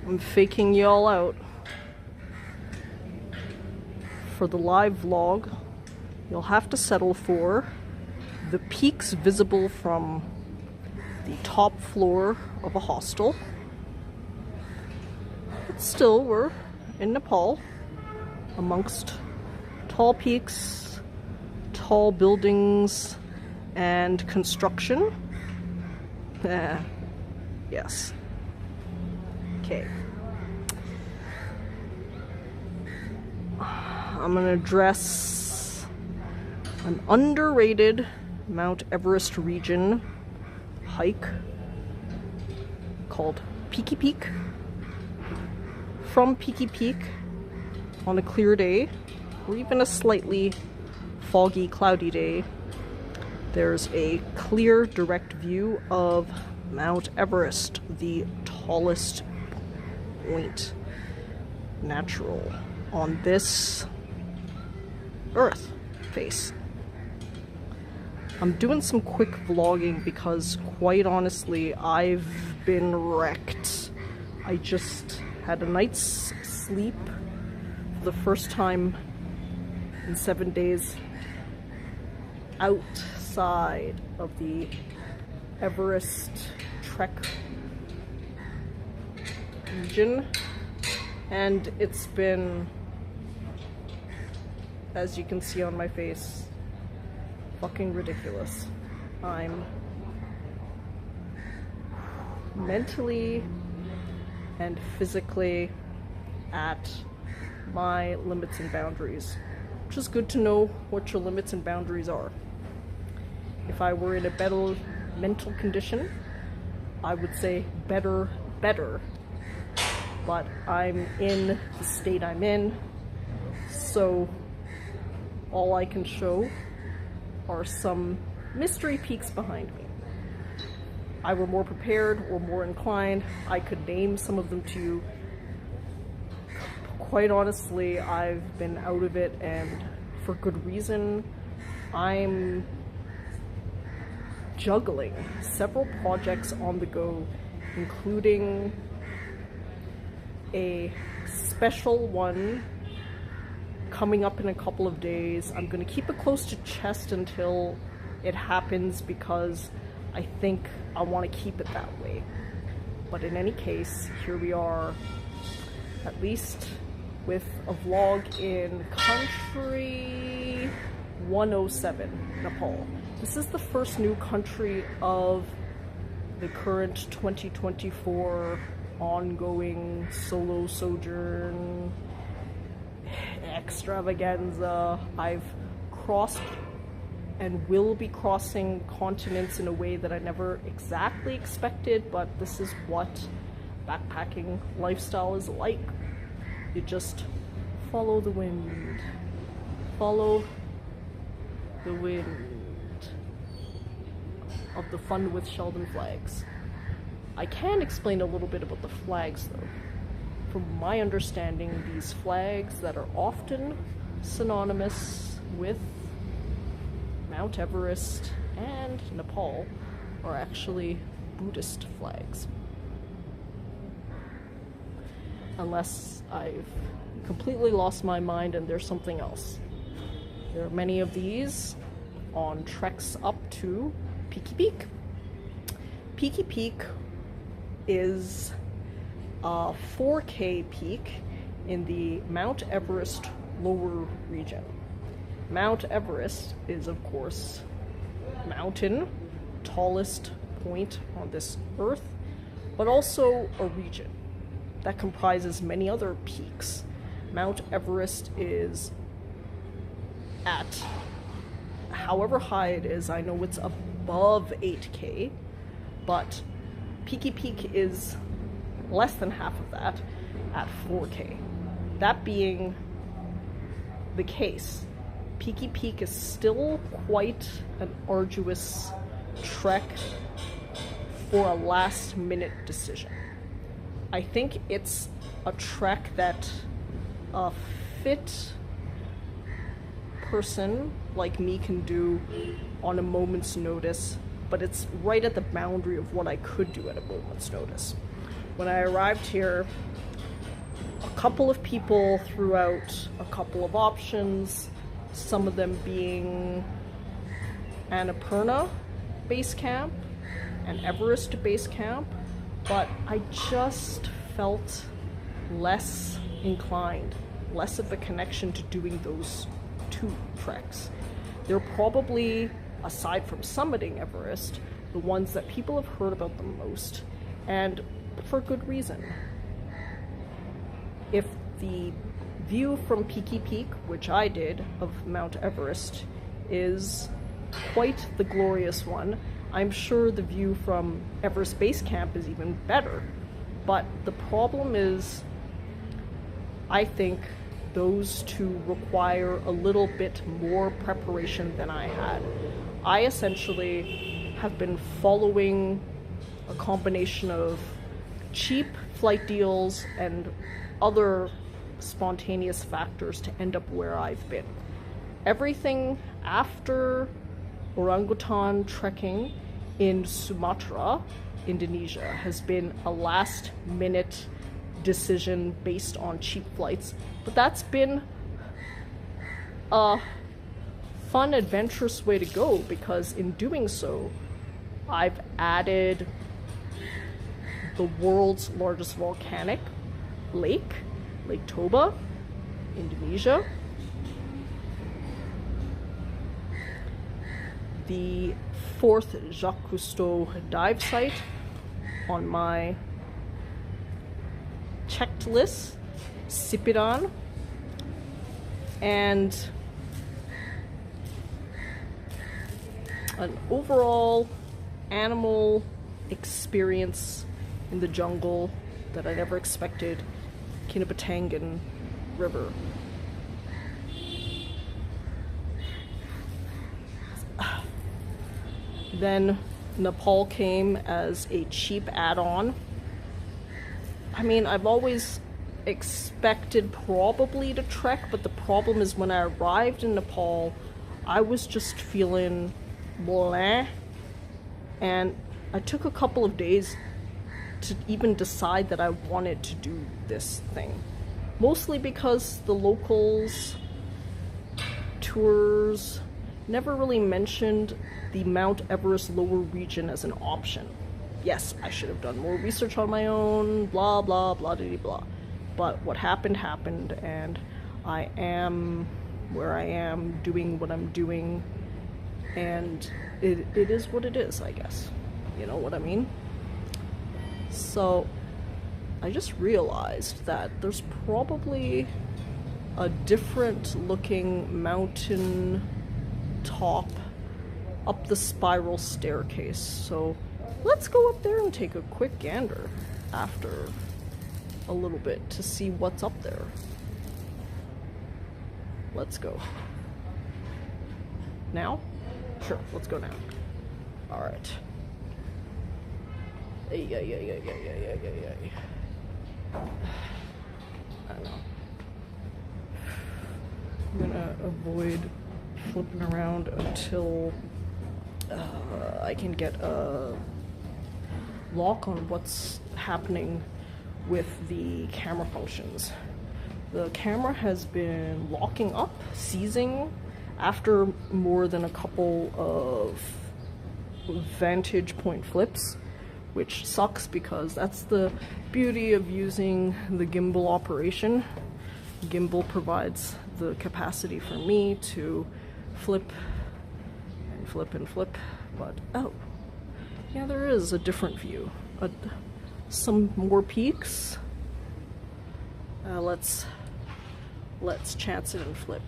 I'm faking y'all out. For the live vlog, you'll have to settle for the peaks visible from the top floor of a hostel. But still, we're in Nepal, amongst tall peaks, tall buildings, and construction. Yes. Okay. I'm gonna address an underrated Mount Everest region hike called Pikey Peak. From Pikey Peak, on a clear day, or even a slightly foggy, cloudy day, there's a clear, direct view of Mount Everest, the tallest point natural on this Earth face. I'm doing some quick vlogging because, quite honestly, I've been wrecked. I just had a night's sleep for the first time in 7 days outside of the Everest trek region, and it's been, as you can see on my face, fucking ridiculous. I'm mentally and physically at my limits and boundaries, which is good to know what your limits and boundaries are. If I were in a better mental condition, I would say better, but I'm in the state I'm in, so all I can show are some mystery peaks behind me. If I were more prepared or more inclined, I could name some of them to you. Quite honestly, I've been out of it, and for good reason. I'm juggling several projects on the go, including a special one coming up in a couple of days. I'm going to keep it close to chest until it happens because I think I want to keep it that way. But in any case, here we are, at least with a vlog in country 107, Nepal. This is the first new country of the current 2024 ongoing solo sojourn extravaganza. I've crossed and will be crossing continents in a way that I never exactly expected, but this is what backpacking lifestyle is like. You just follow the wind. Follow the wind of the Fun with Sheldon flags. I can explain a little bit about the flags though. From my understanding, these flags that are often synonymous with Mount Everest and Nepal are actually Buddhist flags. Unless I've completely lost my mind and there's something else. There are many of these on treks up to Pikey Peak. Pikey Peak is a 4K peak in the Mount Everest lower region. Mount Everest is, of course, mountain, tallest point on this earth, but also a region that comprises many other peaks. Mount Everest is at, however high it is, I know it's above 8K, but Pikey Peak is less than half of that at 4K. That being the case, Pikey Peak is still quite an arduous trek for a last-minute decision. I think it's a trek that a fit person like me can do on a moment's notice, but it's right at the boundary of what I could do at a moment's notice. when I arrived here, a couple of people threw out a couple of options, some of them being Annapurna Base Camp and Everest Base Camp, but I just felt less inclined, less of a connection to doing those two treks. They're probably, aside from summiting Everest, the ones that people have heard about the most, and for good reason. If the view from Pikey Peak, which I did, of Mount Everest is quite the glorious one, I'm sure the view from Everest Base Camp is even better. But the problem is, I think those two require a little bit more preparation than I had. I essentially have been following a combination of cheap flight deals and other spontaneous factors to end up where I've been. Everything after orangutan trekking in Sumatra, Indonesia, has been a last minute decision based on cheap flights, but that's been a fun, adventurous way to go, because in doing so, I've added the world's largest volcanic lake, Lake Toba, Indonesia, the 4th Jacques Cousteau dive site on my checked list, Sipiran, and an overall animal experience in the jungle that I never expected, Kinabatangan River. Then Nepal came as a cheap add-on. I mean, I've always expected probably to trek, but the problem is when I arrived in Nepal, I was just feeling blah, and I took a couple of days to even decide that I wanted to do this thing. Mostly because the locals, tours, never really mentioned the Mount Everest lower region as an option. Yes, I should have done more research on my own, blah, blah, blah, diddy, blah. But what happened, happened, and I am where I am, doing what I'm doing, and it is what it is, I guess. You know what I mean? So, I just realized that there's probably a different looking mountain top up the spiral staircase. So let's go up there and take a quick gander after a little bit to see what's up there. Let's go. Now? Sure, let's go now. Alright. I don't know. I'm gonna avoid flipping around until I can get a lock on what's happening with the camera functions. The camera has been locking up, seizing, after more than a couple of vantage point flips, which sucks because that's the beauty of using the gimbal operation. Gimbal provides the capacity for me to flip and flip and flip, but oh, yeah, there is a different view. Some more peaks. Let's chance it and flip.